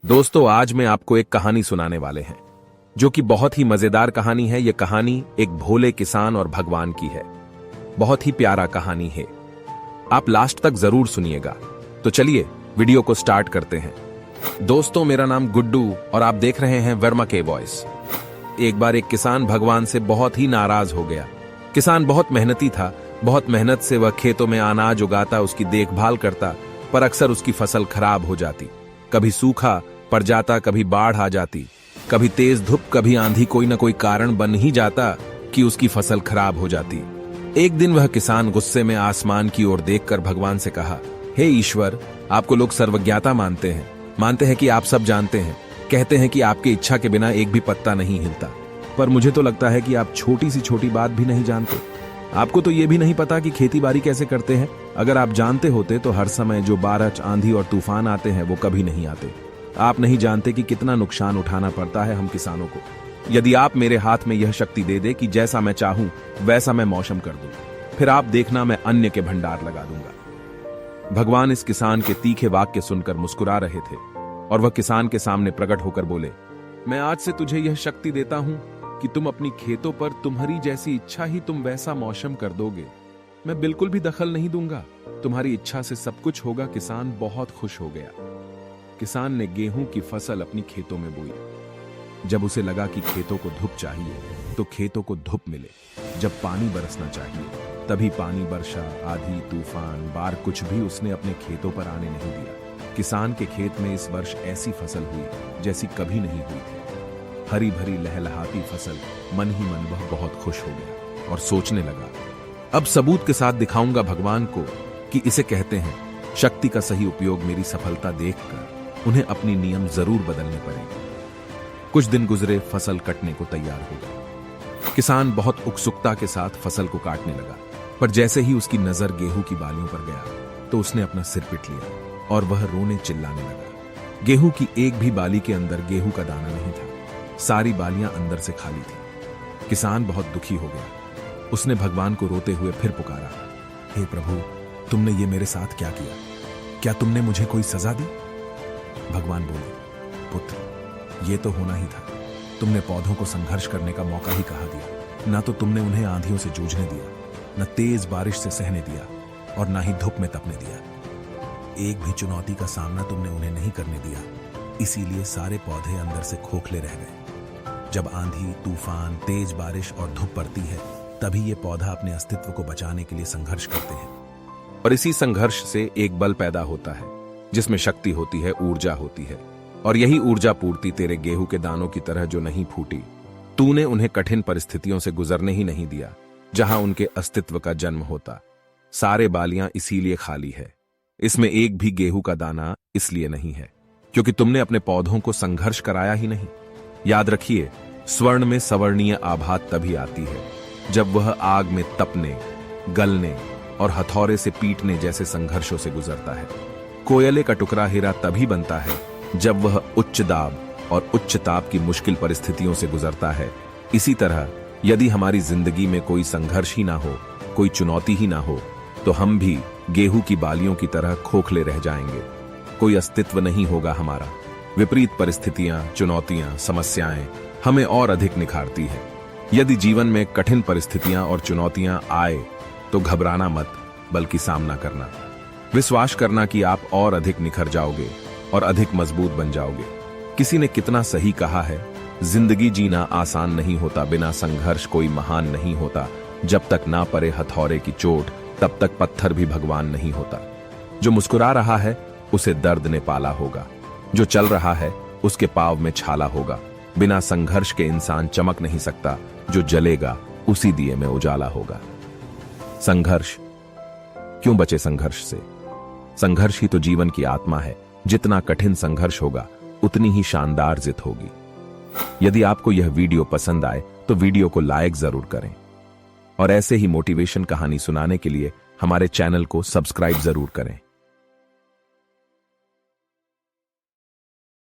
दोस्तों, आज मैं आपको एक कहानी सुनाने वाले हैं जो कि बहुत ही मजेदार कहानी है। यह कहानी एक भोले किसान और भगवान की है। बहुत ही प्यारा कहानी है। आप लास्ट तक जरूर सुनिएगा। तो चलिए वीडियो को स्टार्ट करते हैं। दोस्तों, मेरा नाम गुड्डू और आप देख रहे हैं वर्मा के वॉइस। एक बार एक किसान भगवान से बहुत ही नाराज हो गया। किसान बहुत मेहनती था। बहुत मेहनत से वह खेतों में अनाज उगाता, उसकी देखभाल करता, पर अक्सर उसकी फसल खराब हो जाती। कभी सूखा पड़ जाता, कभी बाढ़ आ जाती, कभी तेज धूप, कभी आंधी, कोई ना कोई कारण बन ही जाता कि उसकी फसल खराब हो जाती। एक दिन वह किसान गुस्से में आसमान की ओर देखकर भगवान से कहा, हे ईश्वर, आपको लोग सर्वज्ञाता मानते हैं कि आप सब जानते हैं, कहते हैं कि आपकी इच्छा के बिना एक भी पत्ता नहीं हिलता, पर मुझे तो लगता है कि आप छोटी सी छोटी बात भी नहीं जानते। आपको तो यह भी नहीं पता कि खेती बाड़ी कैसे करते हैं। अगर आप जानते होते तो हर समय जो बारिश, आंधी और तूफान आते हैं वो कभी नहीं आते। आप नहीं जानते कि कितना नुकसान उठाना पड़ता है हम किसानों को। यदि आप मेरे हाथ में यह शक्ति दे दे कि जैसा मैं चाहूं वैसा मैं मौसम कर दूं, फिर आप देखना मैं अन्न के भंडार लगा दूंगा। भगवान इस किसान के तीखे वाक्य सुनकर मुस्कुरा रहे थे और वह किसान के सामने प्रकट होकर बोले, मैं आज से तुझे यह शक्ति देता हूं कि तुम अपनी खेतों पर तुम्हारी जैसी इच्छा ही तुम वैसा मौसम कर दोगे। मैं बिल्कुल भी दखल नहीं दूंगा, तुम्हारी इच्छा से सब कुछ होगा। किसान बहुत खुश हो गया। किसान ने गेहूं की फसल अपनी खेतों में बोई। जब उसे लगा कि खेतों को धूप चाहिए तो खेतों को धूप मिले, जब पानी बरसना चाहिए तभी पानी बरसा। आंधी, तूफान, बाढ़, कुछ भी उसने अपने खेतों पर आने नहीं दिया। किसान के खेत में इस वर्ष ऐसी फसल हुई जैसी कभी नहीं हुई थी। हरी भरी लहलहाती फसल। मन ही मन वह बहुत खुश हो गया और सोचने लगा, अब सबूत के साथ दिखाऊंगा भगवान को कि इसे कहते हैं शक्ति का सही उपयोग। मेरी सफलता देखकर उन्हें अपनी नियम जरूर बदलने पड़ेंगे। कुछ दिन गुजरे, फसल कटने को तैयार हो गई। किसान बहुत उत्सुकता के साथ फसल को काटने लगा, पर जैसे ही उसकी नजर गेहूं की बालियों पर गया तो उसने अपना सिर पीट लिया और वह रोने चिल्लाने लगा। गेहूं की एक भी बाली के अंदर गेहूं का दाना नहीं था। सारी बालियां अंदर से खाली थी। किसान बहुत दुखी हो गया। उसने भगवान को रोते हुए फिर पुकारा, हे प्रभु, तुमने ये मेरे साथ क्या किया? क्या तुमने मुझे कोई सजा दी? भगवान बोले, पुत्र, ये तो होना ही था। तुमने पौधों को संघर्ष करने का मौका ही कहा दिया। ना तो तुमने उन्हें आंधियों से जूझने दिया, न तेज बारिश से सहने दिया और ना ही धूप में तपने दिया। एक भी चुनौती का सामना तुमने उन्हें नहीं करने दिया। इसीलिए सारे पौधे अंदर से खोखले रह गए। जब आंधी, तूफान, तेज बारिश और धूप पड़ती है तभी ये पौधा अपने अस्तित्व को बचाने के लिए संघर्ष करते हैं। और इसी संघर्ष से एक बल पैदा होता है जिसमें शक्ति होती है, ऊर्जा होती है। और यही ऊर्जा पूर्ति तेरे गेहूं के दानों की तरह जो नहीं फूटी। तूने उन्हें कठिन परिस्थितियों से गुजरने ही नहीं दिया जहां उनके अस्तित्व का जन्म होता। सारे बालियां इसीलिए खाली है। इसमें एक भी गेहूं का दाना इसलिए नहीं है क्योंकि तुमने अपने पौधों को संघर्ष कराया ही नहीं। याद रखिए, स्वर्ण में सवर्णीय आभा तभी आती है जब वह आग में तपने, गलने और हथौरे से पीटने जैसे संघर्षों से गुजरता है। कोयले का टुकड़ा हीरा तभी बनता है जब वह उच्च दाब और उच्च ताप की मुश्किल परिस्थितियों से गुजरता है। इसी तरह यदि हमारी जिंदगी में कोई संघर्ष ही ना हो, कोई चुनौती ही ना हो, तो हम भी गेहूं की बालियों की तरह खोखले रह जाएंगे। कोई अस्तित्व नहीं होगा हमारा। विपरीत परिस्थितियां, चुनौतियां, समस्याएं हमें और अधिक निखारती है। यदि जीवन में कठिन परिस्थितियां और चुनौतियां आए तो घबराना मत, बल्कि सामना करना। विश्वास करना कि आप और अधिक निखर जाओगे और अधिक मजबूत बन जाओगे। किसी ने कितना सही कहा है, जिंदगी जीना आसान नहीं होता, बिना संघर्ष कोई महान नहीं होता। जब तक ना पड़े हथौरे की चोट तब तक पत्थर भी भगवान नहीं होता। जो मुस्कुरा रहा है उसे दर्द ने पाला होगा। जो चल रहा है उसके पांव में छाला होगा। बिना संघर्ष के इंसान चमक नहीं सकता। जो जलेगा उसी दिए में उजाला होगा। संघर्ष क्यों बचे संघर्ष से? संघर्ष ही तो जीवन की आत्मा है। जितना कठिन संघर्ष होगा उतनी ही शानदार जीत होगी। यदि आपको यह वीडियो पसंद आए तो वीडियो को लाइक जरूर करें और ऐसे ही मोटिवेशन कहानी सुनाने के लिए हमारे चैनल को सब्सक्राइब जरूर करें।